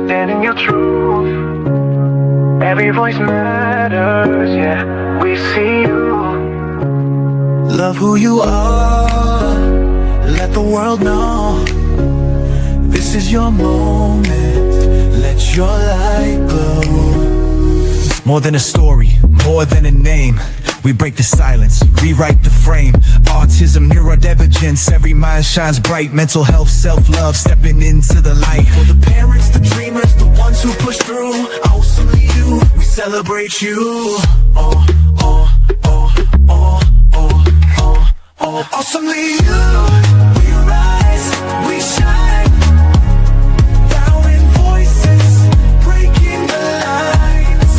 standing your truth. Every voice matters, yeah, we see you. Love who you are, let the world know. This is your moment, let your light glow. More than a story, more than a name. We break the silence, rewrite the frame. Autism, neurodivergence, every mind shines bright. Mental health, self-love, stepping into the light. For the parents, the dreamers, the ones who push through. Auesomely You, we celebrate you. Oh, oh, oh, oh, oh, oh, oh. Auesomely You, we rise, we shine. Vowing voices, breaking the lines.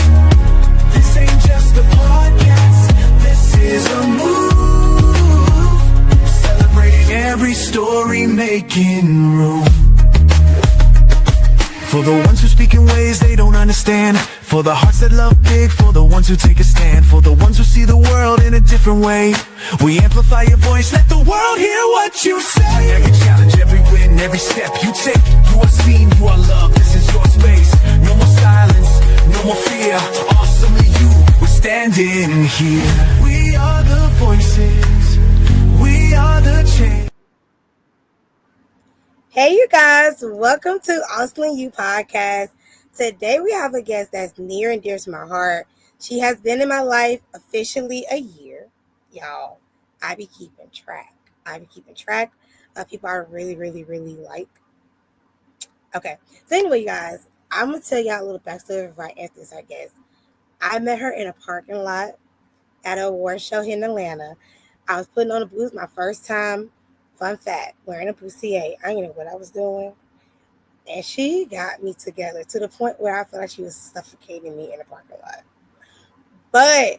This ain't just a podcast, this is a move. Celebrating every story, making room. For the ones who speak in ways they don't understand. For the hearts that love big, for the ones who take a stand. For the ones who see the world in a different way. We amplify your voice, let the world hear what you say. Every challenge, every win, every step you take. You are seen, you are loved, this is your space. No more silence, no more fear. Auesomely You, we're standing here. We are the voices, we are the change. Hey, you guys, welcome to Auesomely You Podcast. Today we have a guest that's near and dear to my heart. She has been in my life officially a year. Y'all, I be keeping track. Of people I really, really, really like. Okay, so anyway, you guys, I'm going to tell y'all a little backstory of my instance, I guess. I met her in a parking lot at an award show here in Atlanta. I was putting on a booth my first time. Fun fact, wearing a bustier. I didn't know what I was doing. And she got me together to the point where I felt like she was suffocating me in the parking lot. But,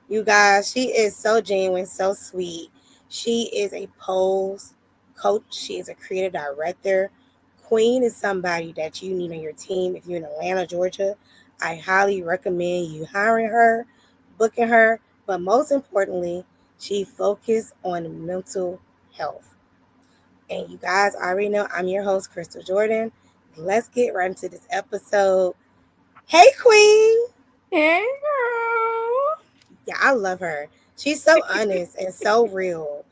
you guys, she is so genuine, so sweet. She is a pose coach. She is a creative director. Queen is somebody that you need on your team. If you're in Atlanta, Georgia, I highly recommend you hiring her, booking her. But most importantly, she focused on mental health. And you guys already know I'm your host, Crystal Jordan. Let's get right into this episode. Hey, Queen. Hey, girl. Yeah, I love her. She's so honest and so real.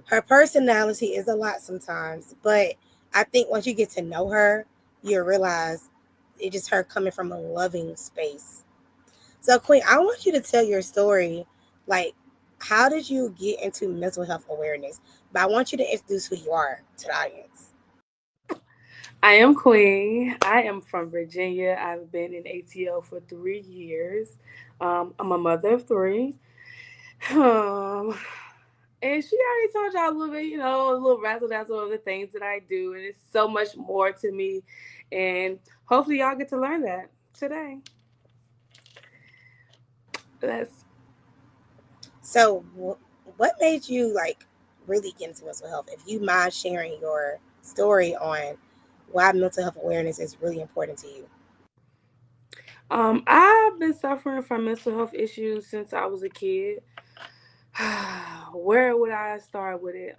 Her personality is a lot sometimes, but I think once you get to know her, you'll realize it's just her coming from a loving space. So, Queen, I want you to tell your story. Like, how did you get into mental health awareness? But I want you to introduce who you are to the audience. I am Queen. I am from Virginia. I've been in ATL for 3 years. I'm a mother of 3. And she already told y'all a little bit, a little razzle-dazzle of the things that I do. And it's so much more to me. And hopefully y'all get to learn that today. So what made you really get into mental health? If you mind sharing your story on why mental health awareness is really important to you. I've been suffering from mental health issues since I was a kid. Where would I start with it?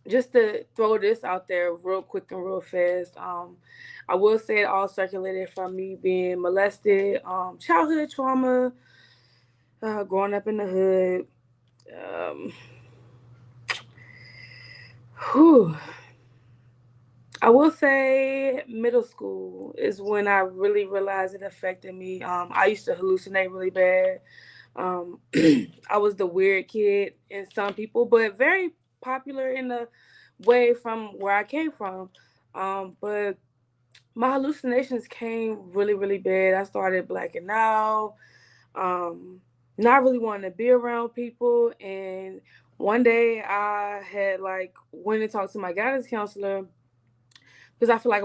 Just to throw this out there real quick and real fast. I will say it all circulated from me being molested, childhood trauma, growing up in the hood. I will say middle school is when I really realized it affected me. I used to hallucinate really bad. I was the weird kid in some people, but very popular in the way from where I came from. But my hallucinations came really, really bad. I started blacking out, not really wanting to be around people. And one day I had went and talked to my guidance counselor because I feel like,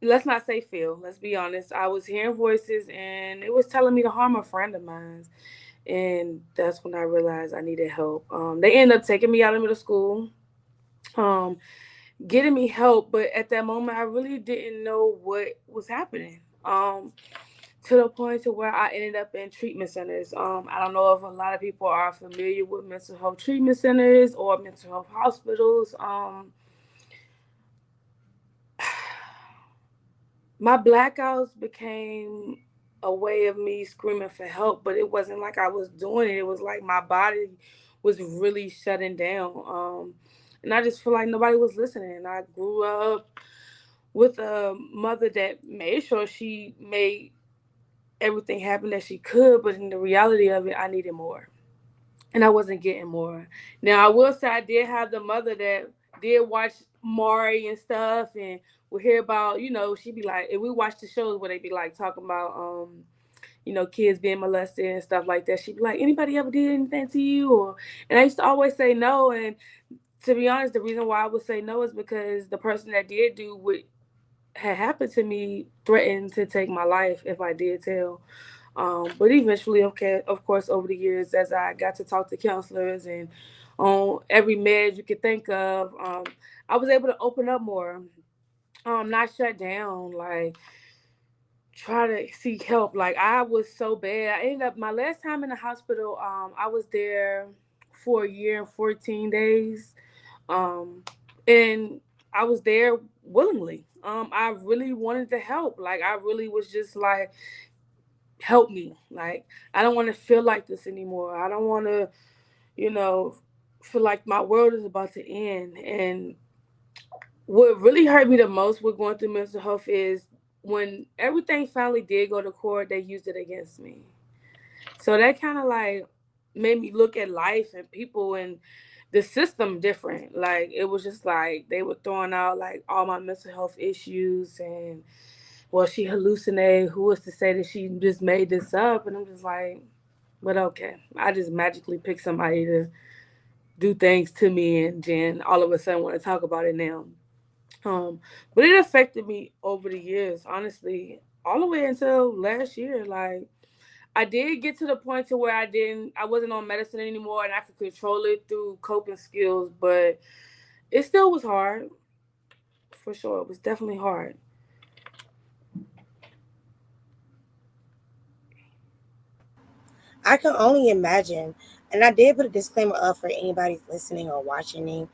let's not say feel, let's be honest. I was hearing voices and it was telling me to harm a friend of mine. And that's when I realized I needed help. They ended up taking me out of middle school, getting me help. But at that moment, I really didn't know what was happening. To the point to where I ended up in treatment centers. I don't know if a lot of people are familiar with mental health treatment centers or mental health hospitals. my blackouts became a way of me screaming for help, but it wasn't like I was doing it. It was like my body was really shutting down. And I just feel like nobody was listening. I grew up with a mother that made sure she made everything happen that she could, but in the reality of it, I needed more. And I wasn't getting more. Now, I will say I did have the mother that did watch Maury and stuff and would hear about, she'd be like, if we watch the shows where they be like talking about, kids being molested and stuff like that, she'd be like, anybody ever did anything to you? And I used to always say no. And to be honest, the reason why I would say no is because the person that did do what had happened to me threatened to take my life if I did tell. But eventually, okay, of course, over the years, as I got to talk to counselors and on every med you could think of, I was able to open up more, not shut down, like try to seek help. Like I was so bad. I ended up my last time in the hospital. I was there for a year and 14 days, um, and I was there willingly. I really wanted to help. Like I really was just like, help me. Like I don't want to feel like this anymore. I don't want to, you know, feel like my world is about to end. And what really hurt me the most with going through mental health is when everything finally did go to court, they used it against me. So that kind of like made me look at life and people and the system different. Like it was just like they were throwing out like all my mental health issues and well, she hallucinated. Who was to say that she just made this up? And I'm just like, but okay. I just magically picked somebody to do things to me and then all of a sudden want to talk about it now. But it affected me over the years, honestly, all the way until last year. Like I did get to the point to where I wasn't on medicine anymore and I could control it through coping skills, but it still was hard for sure. It was definitely hard. I can only imagine. And I did put a disclaimer up for anybody listening or watching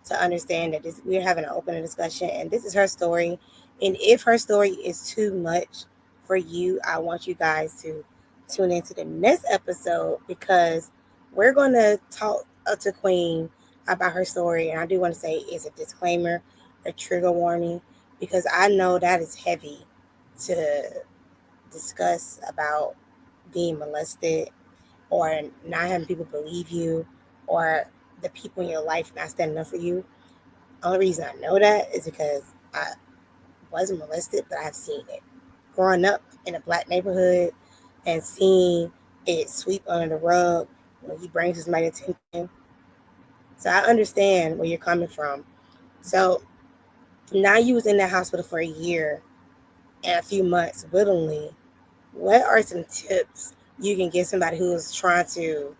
to understand that we're having an open discussion and this is her story. And if her story is too much for you, I want you guys to tune into the next episode because we're going to talk to Queen about her story. And I do want to say it's a disclaimer, a trigger warning, because I know that is heavy to discuss about being molested or not having people believe you or the people in your life not standing up for you. Only reason I know that is because I wasn't molested, but I've seen it. Growing up in a black neighborhood and seeing it sweep under the rug when he brings his mighty attention. So I understand where you're coming from. So now you was in that hospital for a year and a few months willingly. What are some tips you can give somebody who is trying to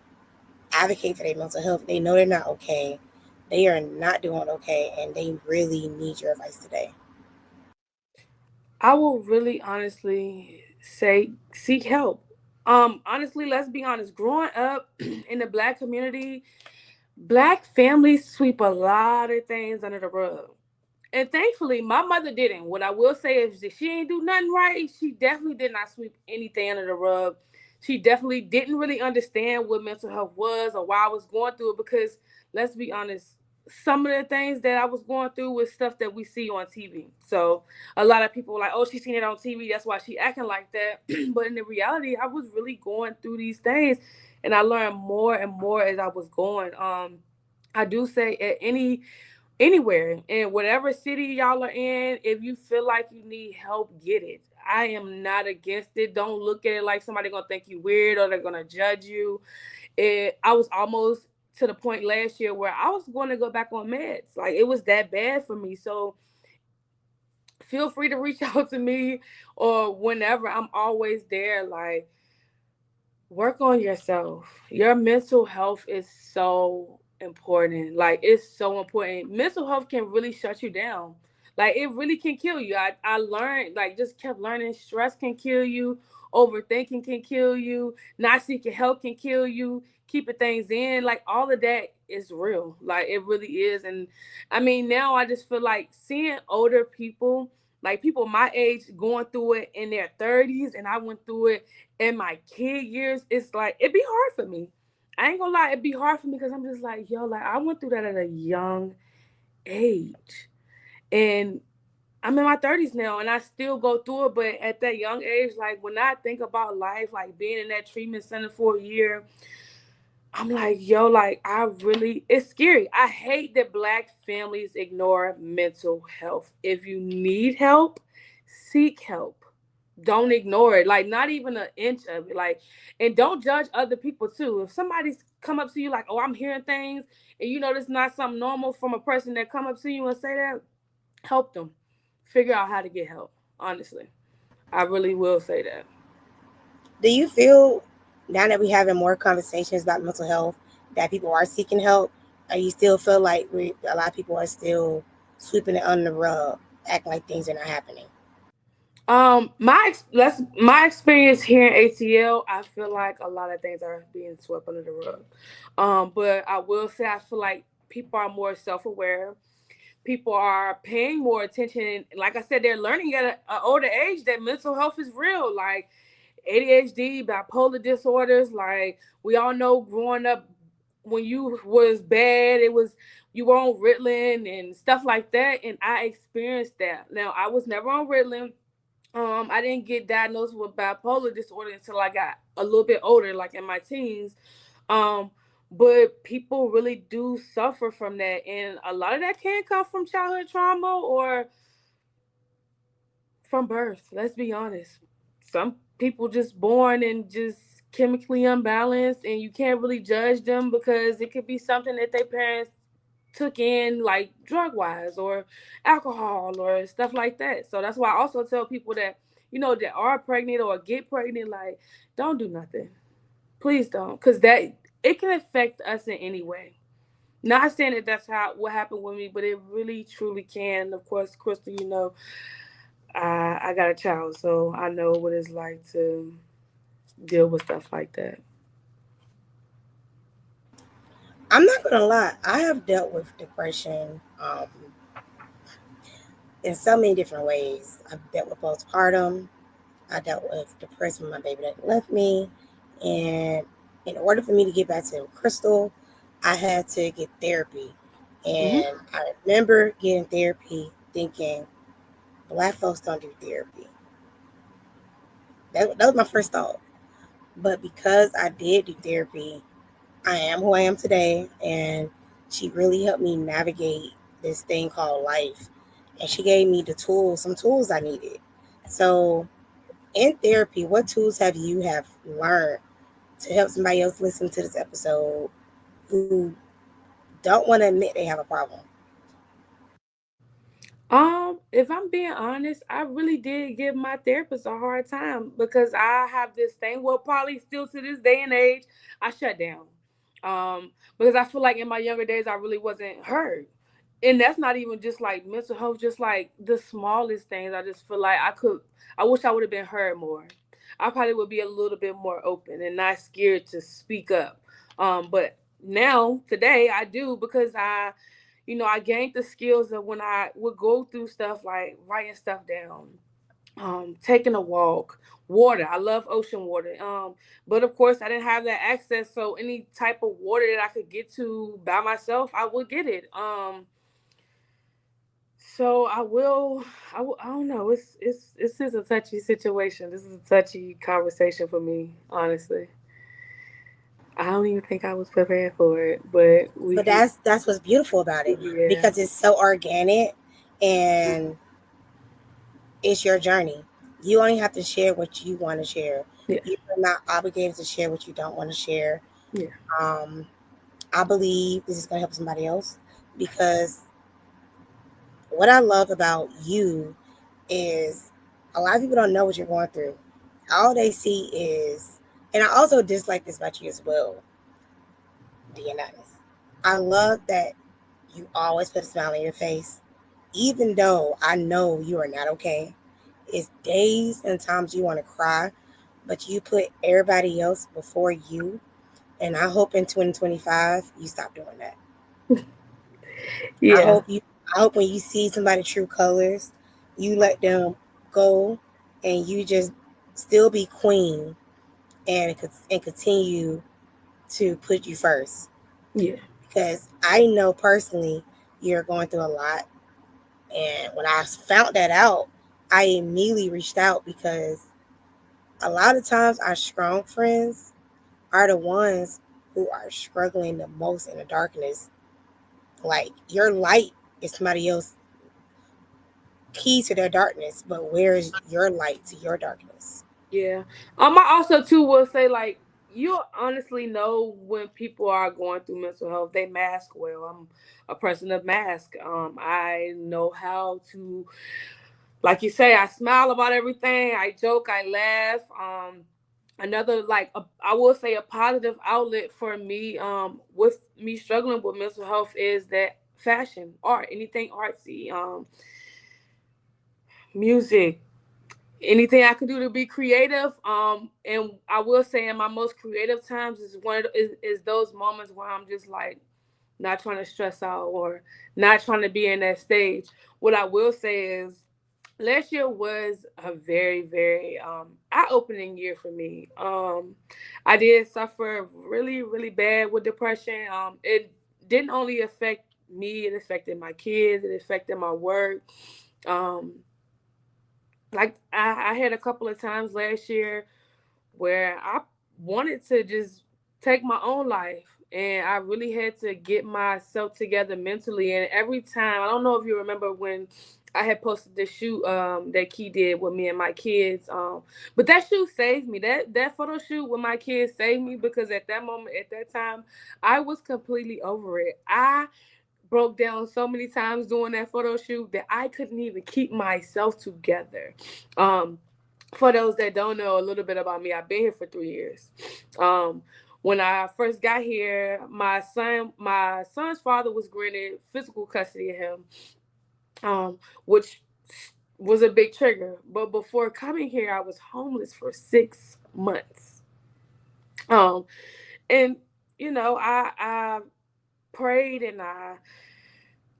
advocate for their mental health? They know they're not okay. They are not doing okay, and they really need your advice today. I will really honestly say seek help. Honestly, let's be honest. Growing up in the black community, black families sweep a lot of things under the rug. And thankfully, my mother didn't. What I will say is that she ain't do nothing right. She definitely did not sweep anything under the rug. She definitely didn't really understand what mental health was or why I was going through it because let's be honest, some of the things that I was going through was stuff that we see on TV. So a lot of people were like, oh, she's seen it on TV. That's why she acting like that. But in the reality, I was really going through these things and I learned more and more as I was going. I do say at anywhere in whatever city y'all are in, if you feel like you need help, get it. I am not against it. Don't look at it like somebody gonna think you weird or they're gonna judge you. I was almost to the point last year where I was going to go back on meds. Like it was that bad for me. So feel free to reach out to me or whenever. I'm always there. Like work on yourself. Your mental health is so important. Like it's so important. Mental health can really shut you down. Like it really can kill you. I learned like just kept learning stress can kill you, overthinking can kill you, not seeking help can kill you, keeping things in, like all of that is real. Like it really is. And I mean now I just feel like seeing older people Like people my age going through it in their 30s, and I went through it in my kid years. It's like it'd be hard for me. I ain't gonna lie, it'd be hard for me because I'm just like, yo, like I went through that at a young age. And I'm in my 30s now and I still go through it, but at that young age, like when I think about life, like being in that treatment center for a year, I'm like, yo, like I really, it's scary. I hate that Black families ignore mental health. If you need help, seek help. Don't ignore it. Like not even an inch of it. Like, and don't judge other people too. If somebody's come up to you like, oh, I'm hearing things, and you know this is not something normal from a person that come up to you and say that, help them figure out how to get help. Honestly, I really will say that. Do you feel now that we're having more conversations about mental health that people are seeking help? Or you still feel like a lot of people are still sweeping it under the rug, acting like things are not happening? My experience here in ATL, I feel like a lot of things are being swept under the rug. But I will say I feel like people are more self aware. People are paying more attention. And like I said, they're learning at an older age that mental health is real. Like ADHD, bipolar disorders. Like we all know, growing up, when you was bad, it was you were on Ritalin and stuff like that. And I experienced that. Now I was never on Ritalin. I didn't get diagnosed with bipolar disorder until I got a little bit older, like in my teens. Um, but people really do suffer from that, and a lot of that can come from childhood trauma or from birth. Let's be honest. Some people just born and just chemically unbalanced, and you can't really judge them because it could be something that their parents took in, like drug wise or alcohol or stuff like that. So that's why I also tell people that, that are pregnant or get pregnant, like, don't do nothing. Please don't, because that it can affect us in any way. Not saying that that's how what happened with me, but it really truly can. Of course, Crystal, I got a child, so I know what it's like to deal with stuff like that. I'm not gonna lie, I have dealt with depression in so many different ways. I've dealt with postpartum. I dealt with depression when my baby that left me, and in order for me to get back to Crystal, I had to get therapy. Hmm. And I remember getting therapy, thinking Black folks don't do therapy. That was my first thought. But because I did do therapy, I am who I am today, and she really helped me navigate this thing called life. And she gave me the tools, some tools I needed. So in therapy, what tools have you have learned to help somebody else listen to this episode who don't want to admit they have a problem? If I'm being honest, I really did give my therapist a hard time because I have this thing, well, probably still to this day and age, I shut down. Because I feel like in my younger days I really wasn't heard. And that's not even just like mental health, just like the smallest things. I just feel like I wish I would have been heard more. I probably would be a little bit more open and not scared to speak up. But now, today, I do because I gained the skills of when I would go through stuff like writing stuff down, taking a walk, water. I love ocean water. But of course I didn't have that access. So any type of water that I could get to by myself, I would get it. So I don't know. This is a touchy situation. This is a touchy conversation for me, honestly. I don't even think I was prepared for it, but But we, that's what's beautiful about it, yeah, because it's so organic and it's your journey. You only have to share what you want to share. yeah, You're not obligated to share what you don't want to share. yeah. Um, I believe this is going to help somebody else, because what I love about you is a lot of people don't know what you're going through. All they see is, and I also dislike this about you as well, being honest. I love that you always put a smile on your face, even though I know you are not okay. It's days and times you want to cry, but you put everybody else before you. And I hope in 2025 you stop doing that. I Yeah. hope you I hope when you see somebody true colors, You let them go, and you just still be queen, and continue to put you first. Yeah. Because I know personally you're going through a lot, and when I found that out, I immediately reached out because a lot of times our strong friends are the ones who are struggling the most in the darkness. Like your light is somebody else key to their darkness, but where is your light to your darkness? Yeah. I also too will say like you honestly know when people are going through mental health. They mask well. I'm a person of mask. I know how to, like you say, I smile about everything. I joke. I laugh. Another I will say a positive outlet for me. With me struggling with mental health is that fashion, art, anything artsy, music, anything I can do to be creative. And I will say in my most creative times is is those moments where I'm just like not trying to stress out or not trying to be in that stage. What I will say is last year was a very, very eye-opening year for me. I did suffer really, really bad with depression. It didn't only affect me, it affected my kids, it affected my work. Um, I had a couple of times last year where I wanted to just take my own life, and I really had to get myself together mentally. And every time, I don't know if you remember when I had posted the shoot that Key did with me and my kids. But that shoot saved me. That photo shoot with my kids saved me because at that moment, at that time, I was completely over it. I broke down so many times doing that photo shoot that I couldn't even keep myself together. Um, for those that don't know a little bit about me, I've been here for 3 years. Um, when I first got here, my son's father was granted physical custody of him, which was a big trigger. But before coming here, I was homeless for 6 months. Um, and I prayed and I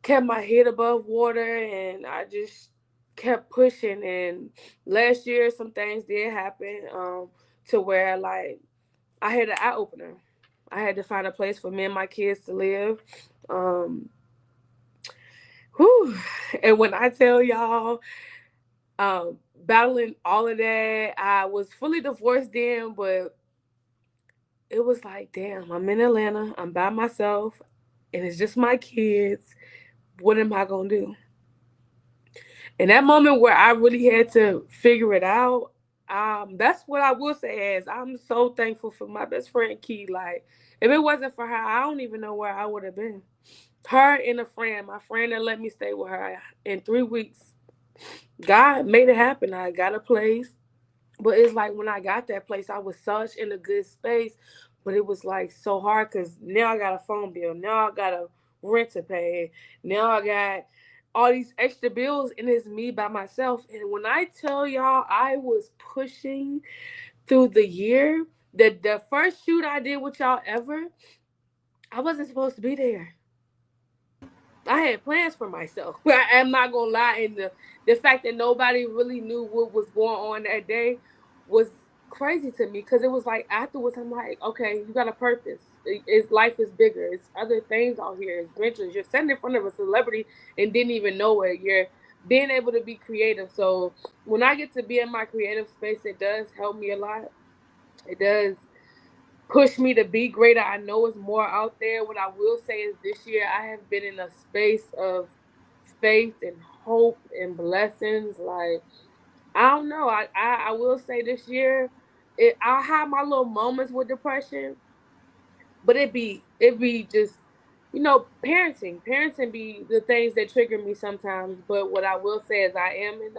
kept my head above water and I just kept pushing. And last year, some things did happen to where like I had an eye opener. I had to find a place for me and my kids to live. Um, whew. And when I tell y'all, battling all of that, I was fully divorced then, but it was like, damn, I'm in Atlanta, I'm by myself, and it's just my kids. What am I gonna do? And that moment where I really had to figure it out, that's what I will say is I'm so thankful for my best friend Key. Like, if it wasn't for her, I don't even know where I would have been. Her and a friend, my friend that let me stay with her in 3 weeks. God made it happen. I got a place. But it's like when I got that place, I was such in a good space, but it was like so hard because now I got a phone bill, now I got a rent to pay, now I got all these extra bills, and it's me by myself. And when I tell y'all, I was pushing through the year. The first shoot I did with y'all ever, I wasn't supposed to be there. I had plans for myself. I'm not gonna lie, and the fact that nobody really knew what was going on that day was crazy to me because it was like afterwards I'm like, okay, you got a purpose. It's life is bigger. It's other things out here. It's ventures. You're sitting in front of a celebrity and didn't even know it. You're being able to be creative. So when I get to be in my creative space, it does help me a lot. It does push me to be greater. I know it's more out there. What I will say is this year I have been in a space of faith and hope and blessings. Like I don't know. I will say this year, I have my little moments with depression, but it be just parenting be the things that trigger me sometimes. But what I will say is I am in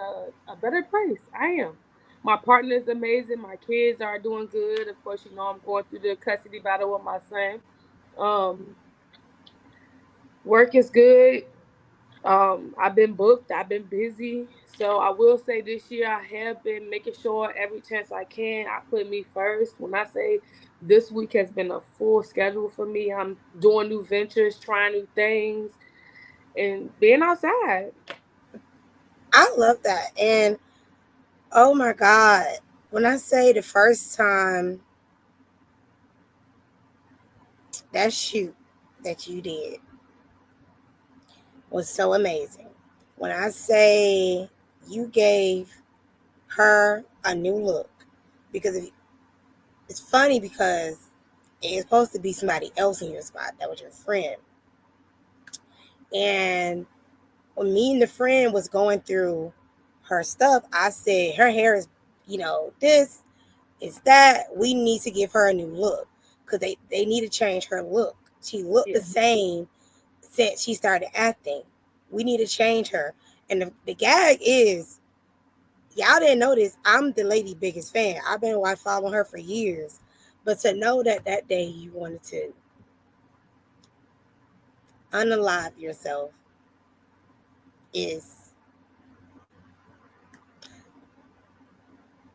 a better place. I am. My partner is amazing. My kids are doing good. Of course, I'm going through the custody battle with my son. um Work is good. I've been booked, I've been busy. So I will say this year I have been making sure every chance I can I put me first. When I say this week has been a full schedule for me, I'm doing new ventures, trying new things, and being outside. I love that. And oh my God, when I say the first time that shoot that you did was so amazing. When I say you gave her a new look, because it's funny because it's supposed to be somebody else in your spot that was your friend. And when me and the friend was going through her stuff, I said her hair is, this is that. We need to give her a new look because they need to change her look. She looked Yeah. the same since she started acting. We need to change her. And the gag is, y'all didn't know this. I'm the lady biggest fan. I've been following her for years. But to know that that day you wanted to unalive yourself is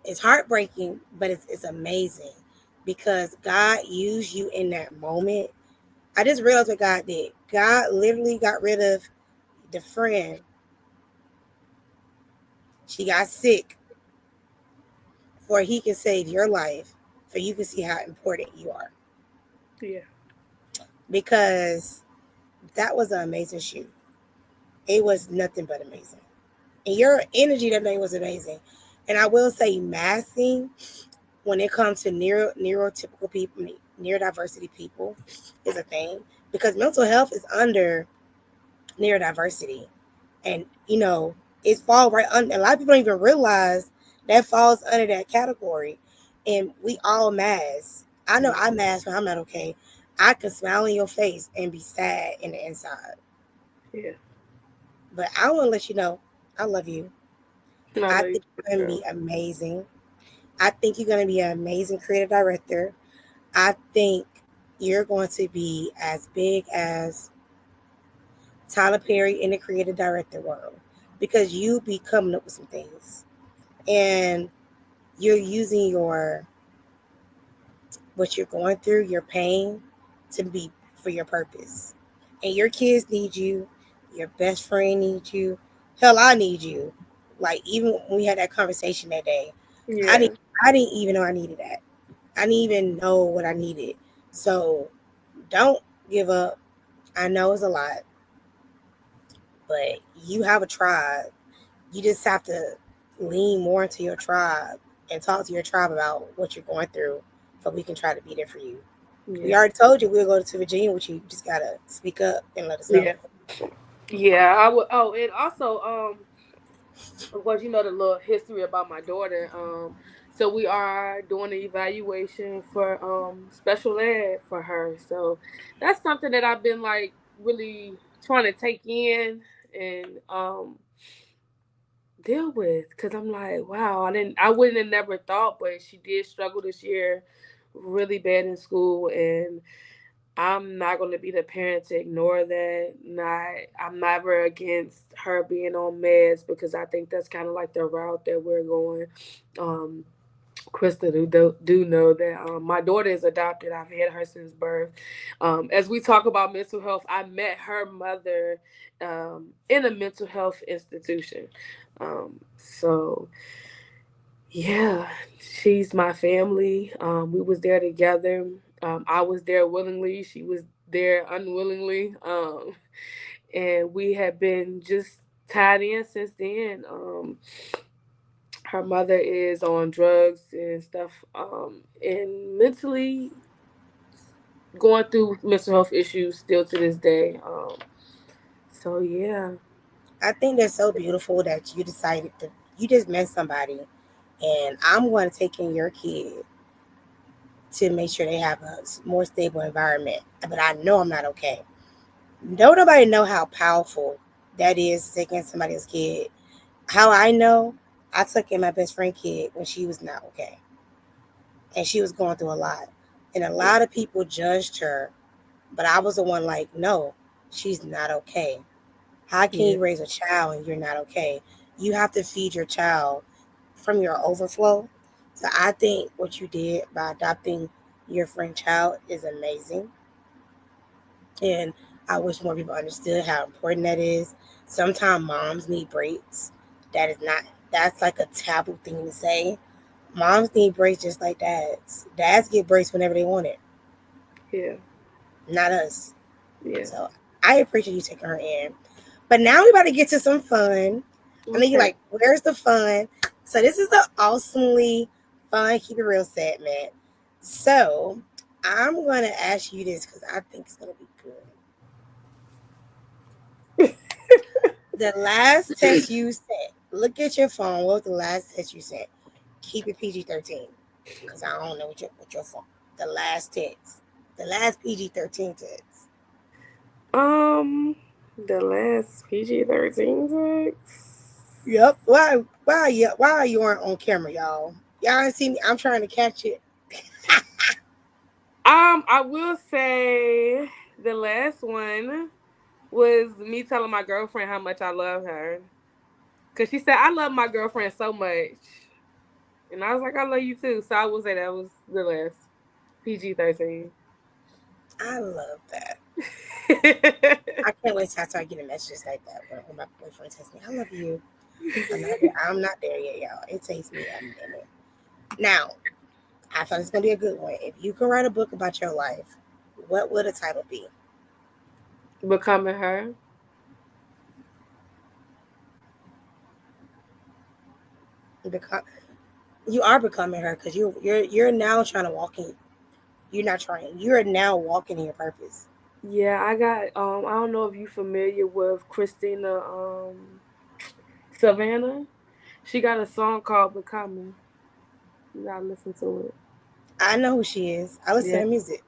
it's heartbreaking, but it's amazing because God used you in that moment. I just realized what God did. God literally got rid of the friend. She got sick for he can save your life, for you can see how important you are. Yeah. Because that was an amazing shoot. It was nothing but amazing. And your energy that day was amazing. And I will say masking when it comes to neurotypical people, neurodiversity people is a thing because mental health is under neurodiversity. And, it falls right under, a lot of people don't even realize that falls under that category. And we all mask. I know I mask when I'm not okay. I can smile in your face and be sad in the inside. Yeah. But I want to let you know I love you. I know I you think you're going to girl. be amazing. I think you're going to be an amazing creative director. I think you're going to be as big as Tyler Perry in the creative director world because you be coming up with some things and you're using what you're going through, your pain, to be for your purpose. And your kids need you. Your best friend needs you. Hell, I need you. Like even when we had that conversation that day, I Yeah. didn't I didn't even know I needed that. I didn't even know what I needed. So don't give up. I know it's a lot, but you have a tribe. You just have to lean more into your tribe and talk to your tribe about what you're going through so we can try to be there for you. We Yeah. already told you we'll go to Virginia with you. You just gotta speak up and let us know. Yeah. Yeah. I would. Oh, and also, of course, the little history about my daughter. So we are doing an evaluation for special ed for her. So that's something that I've been like really trying to take in and deal with because I'm like, wow, I wouldn't have never thought, but she did struggle this year really bad in school, and I'm not going to be the parent to ignore that. I'm never against her being on meds because I think that's kind of like the route that we're going. Um, Krista do know that my daughter is adopted. I've had her since birth. As we talk about mental health, I met her mother in a mental health institution. So yeah, she's my family. We was there together. I was there willingly. She was there unwillingly. And we have been just tied in since then. Her mother is on drugs and stuff, and mentally going through mental health issues still to this day. So yeah, I think that's so beautiful that you decided to. You just met somebody, and I'm going to take in your kid to make sure they have a more stable environment. But I know I'm not okay. Don't nobody know how powerful that is taking somebody else's kid. How I know, I took in my best friend kid when she was not okay. And she was going through a lot. And a lot of people judged her, but I was the one like, no, she's not okay. How can yeah, you raise a child and you're not okay? You have to feed your child from your overflow. So I think what you did by adopting your friend child is amazing. And I wish more people understood how important that is. Sometimes moms need breaks. That is not. That's like a taboo thing to say. Moms need breaks just like dads. Dads get breaks whenever they want it, Yeah. not us. Yeah. So I appreciate you taking her in. But now we about to get to some fun. I know you're Okay. like, where's the fun? So this is the awesomely fun, keep it real segment. So I'm gonna ask you this because I think it's gonna be good. The last text you sent. Look at your phone. What was the last text you sent? Keep it PG-13. Because I don't know what your phone. The last text. The last PG-13 text. Um, the last PG-13 text. Yep. Why are you aren't on camera, y'all? Y'all ain't see me. I'm trying to catch it. I will say the last one was me telling my girlfriend how much I love her. Cause she said I love my girlfriend so much, and I was like, I love you too. So I will say that was the last PG-13. I love that. I can't wait till I start getting messages like that when my boyfriend texts me, I love you. I'm not there yet, y'all. It takes me a minute. Now, I thought it's gonna be a good one. If you could write a book about your life, what would the title be? Becoming her. Because you are becoming her because you're now trying to walk in. You're not trying. You're now walking in your purpose. Yeah, I got I don't know if you familiar with Christina Savannah. She got a song called Becoming. You gotta listen to it. I know who she is. I listen to Yeah. her music.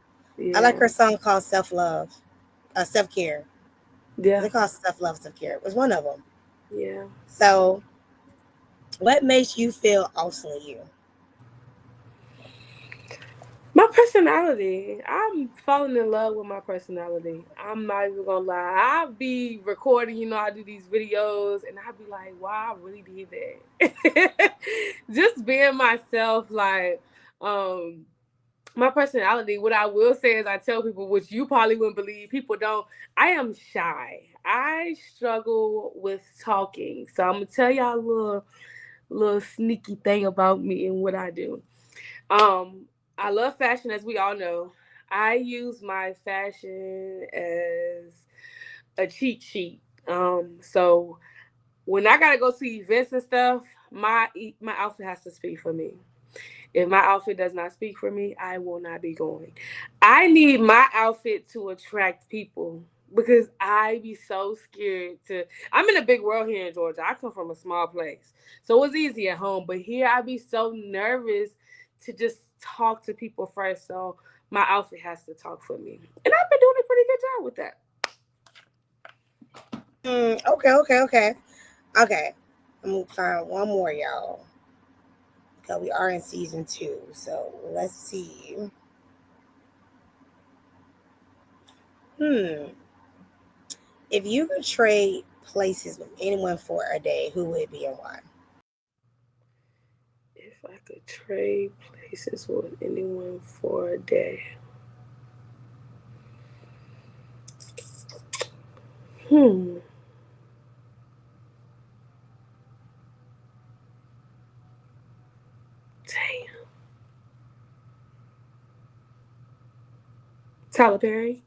I like Yeah. her song called Self Love, Self Care. Yeah. They call it Self Love, Self Care. It was one of them. Yeah. So, what makes you feel awesomely you? My personality. I'm falling in love with my personality. I'm not even gonna lie. I'll be recording, I do these videos and I'll be like, wow, I really did that. Just being myself, like, my personality, what I will say is I tell people, which you probably wouldn't believe, people don't, I am shy. I struggle with talking. So I'm gonna tell y'all a little sneaky thing about me and what I do. Um, I love fashion, as we all know. I use my fashion as a cheat sheet. So when I gotta go to events and stuff, my outfit has to speak for me. If my outfit does not speak for me, I will not be going. I need my outfit to attract people because I be so scared to. I'm in a big world here in Georgia. I come from a small place, so it's easy at home. But here, I be so nervous to just talk to people first. So my outfit has to talk for me, and I've been doing a pretty good job with that. Okay. I'm gonna find one more, y'all. Because we are in season 2. So let's see. Hmm. If you could trade places with anyone for a day, who would it be and why? If I could trade places with anyone for a day, hmm, damn, Tyler Perry.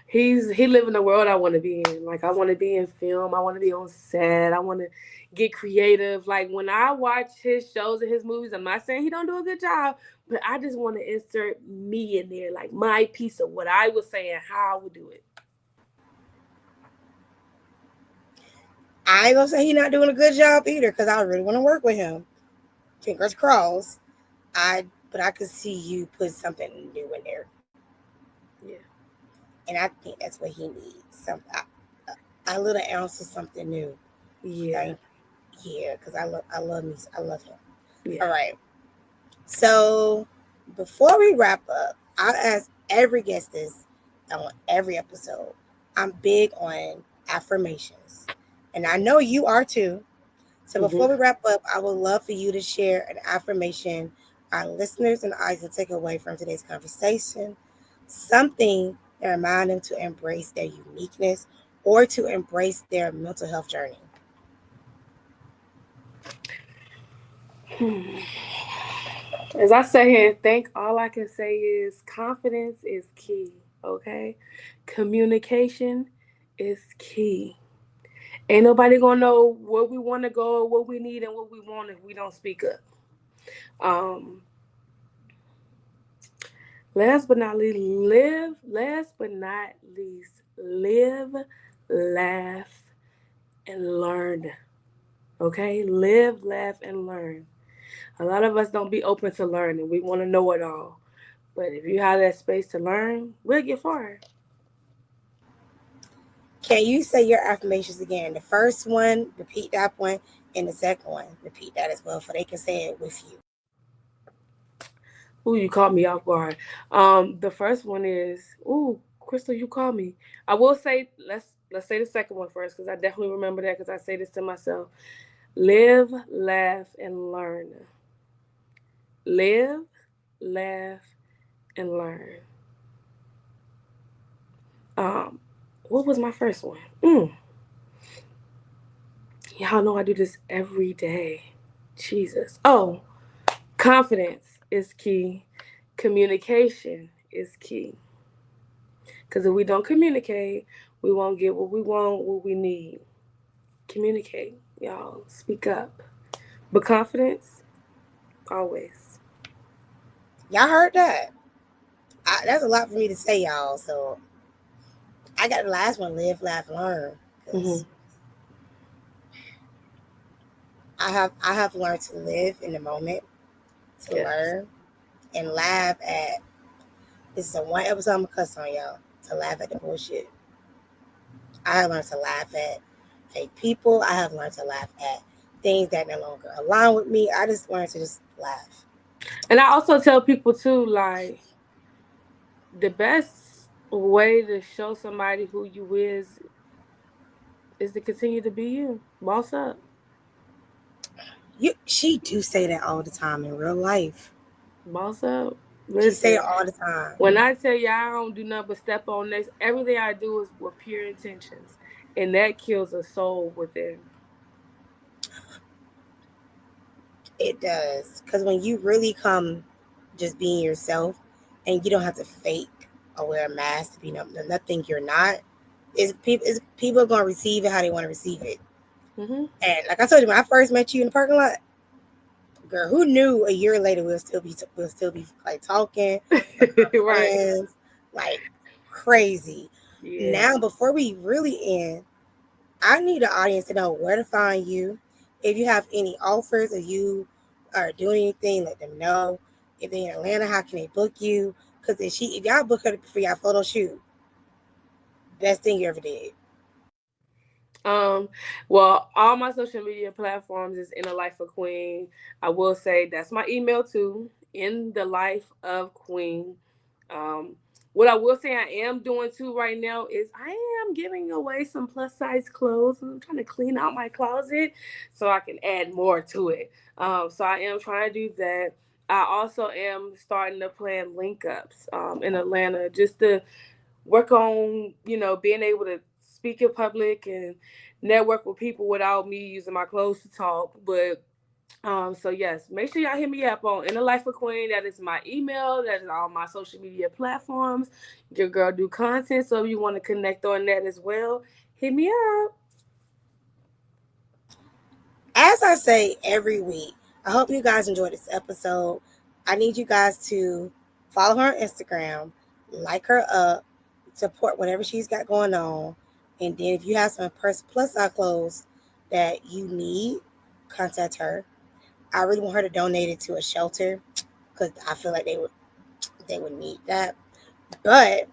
He live in the world I want to be in. Like I want to be in film. I want to be on set. I want to get creative. Like when I watch his shows and his movies, I'm not saying he don't do a good job, but I just want to insert me in there, like my piece of what I would say and how I would do it. I ain't gonna say he's not doing a good job either, because I really want to work with him. Fingers crossed. But I could see you put something new in there, Yeah, and I think that's what he needs. A little ounce of something new. yeah, Thank Yeah, because I love me. I love him. yeah. All right. So before we wrap up, I'll ask every guest this on every episode. I'm big on affirmations, and I know you are too. So Hmm. before we wrap up, I would love for you to share an affirmation our listeners and I can take away from today's conversation. Something that remind them to embrace their uniqueness or to embrace their mental health journey. As I sit here and think, all I can say is confidence is key, okay? Communication is key. Ain't nobody gonna know where we want to go, what we need, and what we want if we don't speak up. Last but not least, live, laugh, and learn. Okay? Live, laugh, and learn. A lot of us don't be open to learning. We want to know it all. But if you have that space to learn, we'll get far. Can you say your affirmations again? The first one, repeat that one, and the second one, repeat that as well, so they can say it with you. Ooh, you caught me off guard. The first one is, ooh, Crystal, you called me. I will say, let's say the second one first, because I definitely remember that, because I say this to myself. Live, laugh, and learn. Live, laugh, and learn. What was my first one? Y'all know I do this every day. Jesus. Oh, confidence is key. Communication is key. Because if we don't communicate, we won't get what we want, what we need. Communicate, y'all. Speak up. But confidence, always. Y'all heard that? That's a lot for me to say, y'all. So I got the last one, live, laugh, learn. Because I have learned to live in the moment, to learn, and laugh at. This is a one episode I'm gonna cuss on y'all. To laugh at the bullshit. I have learned to laugh at fake people. I have learned to laugh at things that no longer align with me. I just learned to just laugh. And I also tell people too, like, the best way to show somebody who you is to continue to be you. Boss up. She do say that all the time in real life. Boss up. Listen, she say it all the time. When I tell you I don't do nothing but step on next, everything I do is with pure intentions. And that kills a soul within. It does. Because when you really come just being yourself and you don't have to fake or wear a mask to be nothing you're not, people are going to receive it how they want to receive it. Mm-hmm. And like I told you, when I first met you in the parking lot, girl, who knew a year later we'll still be like talking, like right, friends, like crazy. Yeah. Now, before we really end, I need the audience to know where to find you. If you have any offers, if you are doing anything, let them know. If they're in Atlanta, how can they book you? Because if y'all book her for y'all photo shoot, best thing you ever did. Well, all my social media platforms is In the Life of Queen. I will say that's my email too, In the Life of Queen. What I will say I am doing too right now is I am giving away some plus size clothes. I'm trying to clean out my closet so I can add more to it. So I am trying to do that. I also am starting to plan link ups in Atlanta just to work on, being able to speak in public and network with people without me using my clothes to talk. But so yes, make sure y'all hit me up on In the Life of Queen. That is my email. That is all my social media platforms. Your girl do content, so if you want to connect on that as well, hit me up. As I say every week, I hope you guys enjoyed this episode. I need you guys to follow her on Instagram, like her up, support whatever she's got going on. And then if you have some plus size clothes that you need, contact her. I really want her to donate it to a shelter because I feel like they would need that. But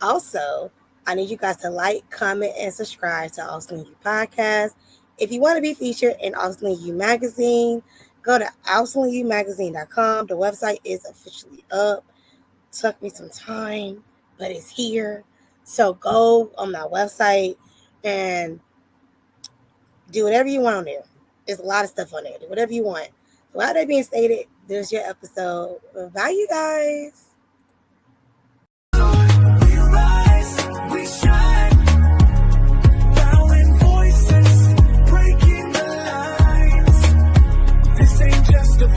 also, I need you guys to like, comment, and subscribe to Auesomely You Podcast. If you want to be featured in Auesomely You Magazine, go to AuesomelyYouMagazine.com. The website is officially up. Took me some time, but it's here. So go on my website and do whatever you want on there. There's a lot of stuff on there. Do whatever you want. Without that being stated, there's your episode. Bye, you guys. Just a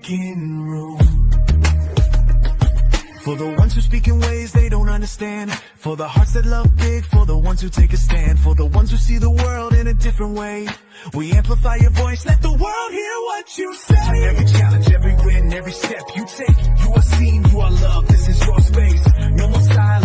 making room. For the ones who speak in ways they don't understand. For the hearts that love big. For the ones who take a stand. For the ones who see the world in a different way. We amplify your voice, let the world hear what you say. Every challenge, every win, every step you take. You are seen, you are loved, this is your space. No more silence.